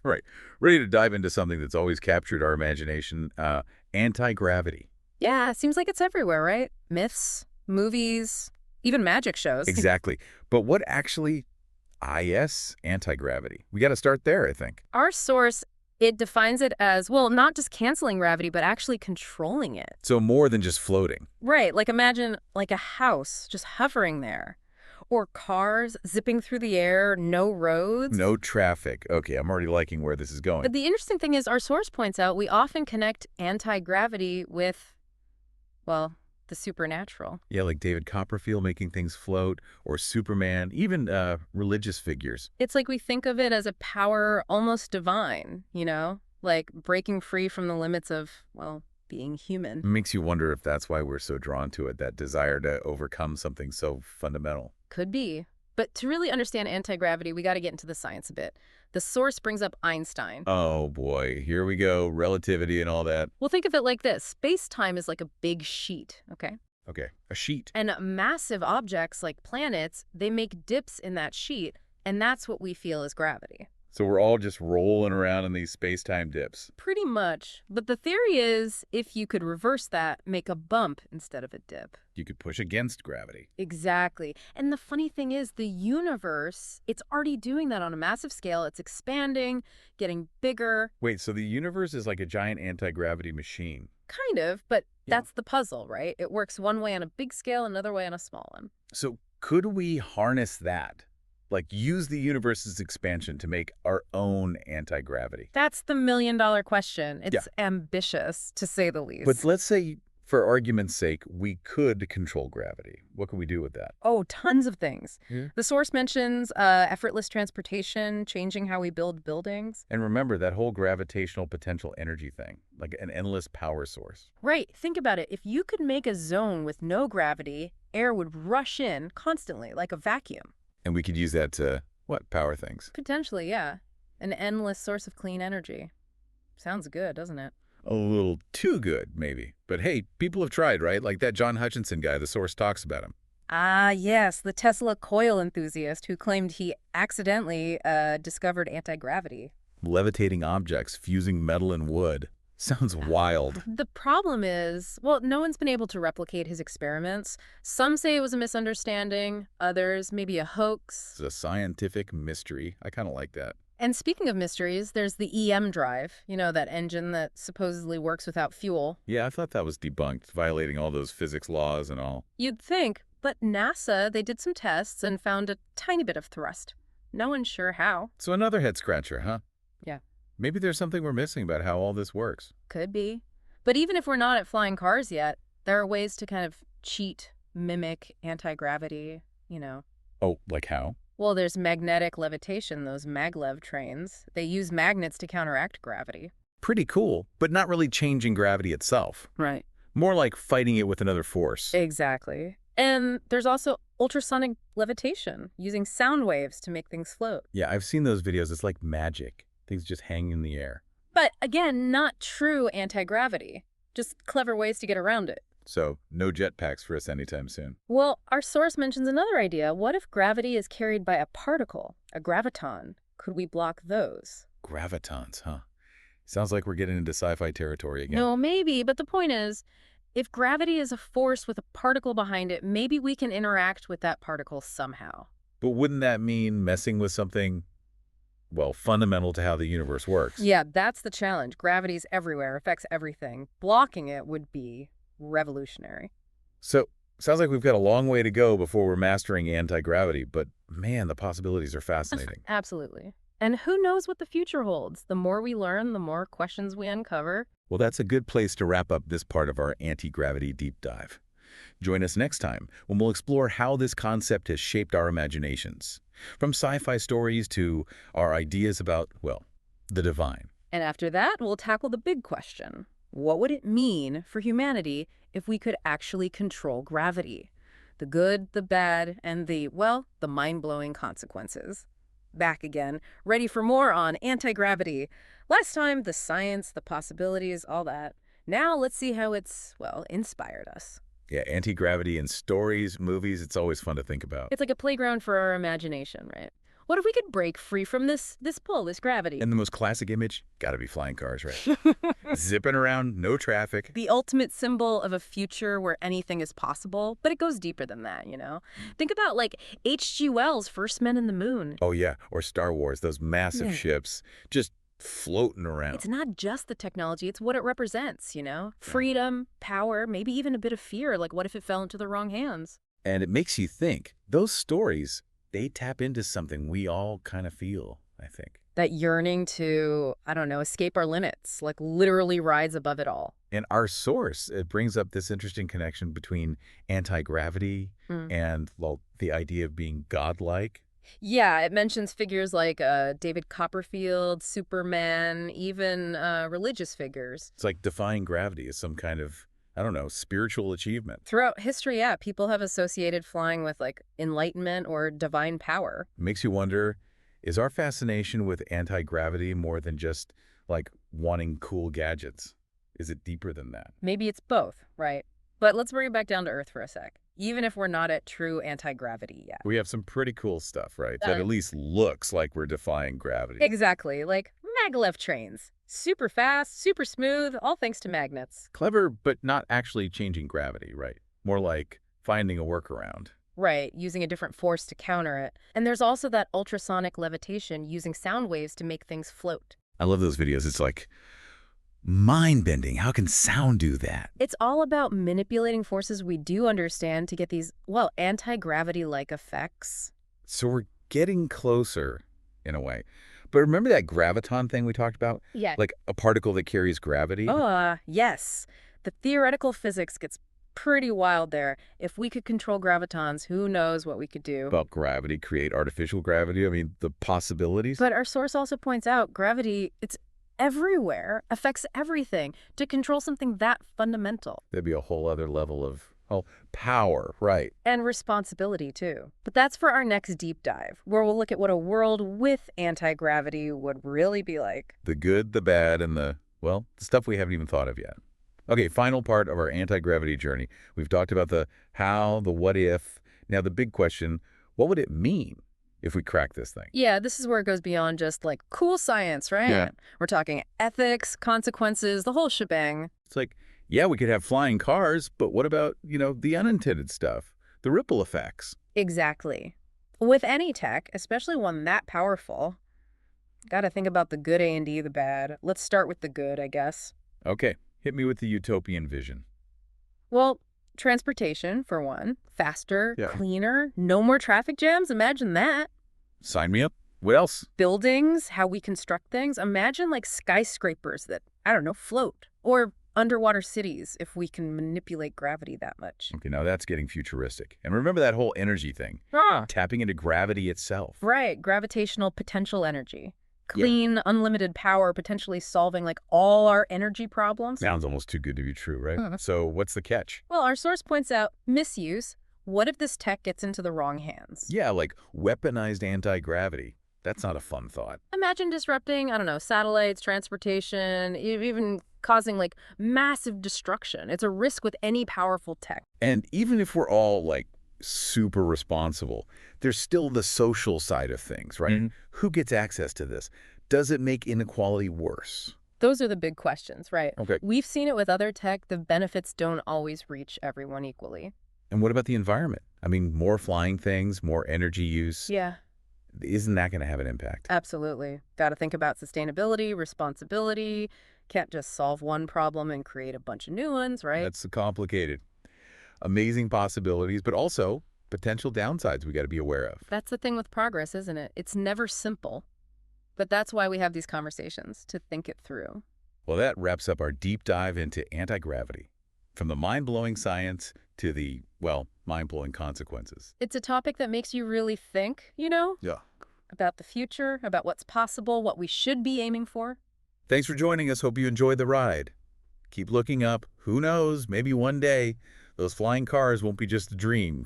Right. Ready to dive into something that's always captured our imagination, anti-gravity. Yeah, seems like it's everywhere, right? Myths, movies, even magic shows. Exactly. But what actually is anti-gravity? We got to start there, I think. Our source, it defines it as, well, not just canceling gravity, but actually controlling it. So more than just floating. Right, like imagine like a house just hovering there. Or cars zipping through the air, no roads. No traffic. Okay, I'm already liking where this is going. But the interesting thing is our source points out we often connect anti-gravity with, well, the supernatural. Yeah, like David Copperfield making things float, or Superman, even religious figures. It's like we think of it as a power almost divine, like breaking free from the limits of, well, being human. Makes you wonder if that's why we're so drawn to it, that desire to overcome something so fundamental. Could be. But to really understand anti-gravity, we got to get into the science a bit. The source brings up Einstein. Oh boy, here we go, relativity and all that. Well, think of it like this. Space-time is like a big sheet, okay? Okay, a sheet. And massive objects like planets, they make dips in that sheet, and that's what we feel as gravity. So we're all just rolling around in these space-time dips. Pretty much. But the theory is, if you could reverse that, make a bump instead of a dip. You could push against gravity. Exactly. And the funny thing is, the universe, it's already doing that on a massive scale. It's expanding, getting bigger. Wait, so the universe is like a giant anti-gravity machine. Kind of, but Yeah. that's the puzzle, right? It works one way on a big scale, another way on a small one. So could we harness that? Like use the universe's expansion to make our own anti-gravity? That's the million-dollar question. Yeah. It's ambitious, to say the least. But let's say, for argument's sake, we could control gravity. What can we do with that? Oh, tons of things. Yeah. The source mentions effortless transportation, changing how we build buildings. And remember that whole gravitational potential energy thing, like an endless power source. Right, think about it. If you could make a zone with no gravity, air would rush in constantly, like a vacuum. And we could use that to, what, power things? Potentially, yeah. An endless source of clean energy. Sounds good, doesn't it? A little too good, maybe. But hey, people have tried, right? Like that John Hutchinson guy, the source talks about him. Ah, yes, the Tesla coil enthusiast who claimed he accidentally discovered anti-gravity. Levitating objects, fusing metal and wood. Sounds wild. The problem is, well, no one's been able to replicate his experiments. Some say it was a misunderstanding, others maybe a hoax. It's a scientific mystery. I kind of like that. And speaking of mysteries, there's the EM drive, that engine that supposedly works without fuel. Yeah, I thought that was debunked, violating all those physics laws and all. You'd think, but NASA, they did some tests and found a tiny bit of thrust. No one's sure how. So another head scratcher, huh? Yeah. Maybe there's something we're missing about how all this works. Could be. But even if we're not at flying cars yet, there are ways to kind of cheat, mimic anti-gravity. Oh, like how? Well, there's magnetic levitation, those Maglev trains. They use magnets to counteract gravity. Pretty cool, but not really changing gravity itself. Right. More like fighting it with another force. Exactly. And there's also ultrasonic levitation, using sound waves to make things float. Yeah, I've seen those videos. It's like magic. Things just hang in the air. But again, not true anti-gravity. Just clever ways to get around it. So, no jetpacks for us anytime soon. Well, our source mentions another idea. What if gravity is carried by a particle, a graviton? Could we block those? Gravitons, huh? Sounds like we're getting into sci-fi territory again. No, maybe, but the point is, if gravity is a force with a particle behind it, maybe we can interact with that particle somehow. But wouldn't that mean messing with something, well, fundamental to how the universe works? Yeah, that's the challenge. Gravity's everywhere, affects everything. Blocking it would be revolutionary. So, sounds like we've got a long way to go before we're mastering anti-gravity, but man, the possibilities are fascinating. Absolutely. And who knows what the future holds? The more we learn, the more questions we uncover. Well, that's a good place to wrap up this part of our anti-gravity deep dive. Join us next time when we'll explore how this concept has shaped our imaginations. From sci-fi stories to our ideas about, well, the divine. And after that, we'll tackle the big question. What would it mean for humanity if we could actually control gravity? The good, the bad, and the mind-blowing consequences. Back again, ready for more on anti-gravity. Last time, the science, the possibilities, all that. Now let's see how it's, inspired us. Yeah, anti-gravity in stories, movies, it's always fun to think about. It's like a playground for our imagination, right? What if we could break free from this pull, this gravity? And the most classic image, gotta be flying cars, right? Zipping around, no traffic. The ultimate symbol of a future where anything is possible, but it goes deeper than that, you know? Think about, like, H.G. Wells' First Men in the Moon. Oh yeah, or Star Wars, those massive Yeah. ships just floating around. It's not just the technology, it's what it represents, you know? Freedom, power, maybe even a bit of fear, like what if it fell into the wrong hands? And it makes you think, those stories, they tap into something we all kind of feel, I think. That yearning to, I don't know, escape our limits, like literally rise above it all. And our source, it brings up this interesting connection between anti-gravity and, well, the idea of being godlike. Yeah, it mentions figures like David Copperfield, Superman, even religious figures. It's like defying gravity is some kind of, I don't know, spiritual achievement. Throughout history, yeah, people have associated flying with like enlightenment or divine power. It makes you wonder, is our fascination with anti-gravity more than just, like, wanting cool gadgets? Is it deeper than that? Maybe it's both, right? But let's bring it back down to Earth for a sec. Even if we're not at true anti-gravity yet. We have some pretty cool stuff, right? That Uh, at least looks like we're defying gravity. Exactly, like maglev trains. Super fast, super smooth, all thanks to magnets. Clever, but not actually changing gravity, right? More like finding a workaround. Right, using a different force to counter it. And there's also that ultrasonic levitation using sound waves to make things float. I love those videos. It's like mind-bending. How can sound do that? It's all about manipulating forces we do understand to get these, well, anti-gravity-like effects. So we're getting closer, in a way. But remember that graviton thing we talked about? Yeah. Like a particle that carries gravity? Yes. The theoretical physics gets pretty wild there. If we could control gravitons, who knows what we could do. About gravity, create artificial gravity. I mean, the possibilities. But our source also points out gravity, it's everywhere, affects everything. To control something that fundamental. There'd be a whole other level of, oh, power, right. And responsibility, too. But that's for our next deep dive, where we'll look at what a world with anti-gravity would really be like. The good, the bad, and the, well, the stuff we haven't even thought of yet. Okay, final part of our anti-gravity journey. We've talked about the how, the what if. Now the big question, what would it mean if we crack this thing? Yeah, this is where it goes beyond just like cool science, right? Yeah. We're talking ethics, consequences, the whole shebang. It's like, yeah, we could have flying cars, but what about, the unintended stuff, the ripple effects? Exactly. With any tech, especially one that powerful, gotta think about the good and the bad. Let's start with the good, I guess. Okay, hit me with the utopian vision. Well, transportation, for one. Faster, Yeah. cleaner, no more traffic jams. Imagine that. Sign me up. What else? Buildings, how we construct things. Imagine like skyscrapers that, I don't know, float. Or underwater cities if we can manipulate gravity that much. Okay, now that's getting futuristic. And remember that whole energy thing, tapping into gravity itself. Right, gravitational potential energy. Yeah. Clean, unlimited power, potentially solving like all our energy problems. Sounds almost too good to be true, right? So what's the catch? Well, our source points out misuse. What if this tech gets into the wrong hands? Yeah, like weaponized anti-gravity. That's not a fun thought. Imagine disrupting, I don't know, satellites, transportation, even causing like massive destruction. It's a risk with any powerful tech. And even if we're all like super responsible, there's still the social side of things, right? Who gets access to this? Does it make inequality worse? Those are the big questions, right? Okay. We've seen it with other tech. The benefits don't always reach everyone equally. And what about the environment? I mean, more flying things, more energy use. Yeah, Isn't that going to have an impact? absolutely. Got to think about sustainability, responsibility. Can't just solve one problem and create a bunch of new ones, right? That's complicated. Amazing possibilities, but also potential downsides we got to be aware of. That's the thing with progress, isn't it? It's never simple. But that's why we have these conversations, to think it through. Well, that wraps up our deep dive into anti-gravity. From the mind-blowing science to the, well, mind-blowing consequences. It's a topic that makes you really think, you know? Yeah. About the future, about what's possible, what we should be aiming for. Thanks for joining us. Hope you enjoyed the ride. Keep looking up. Who knows? Maybe one day those flying cars won't be just a dream.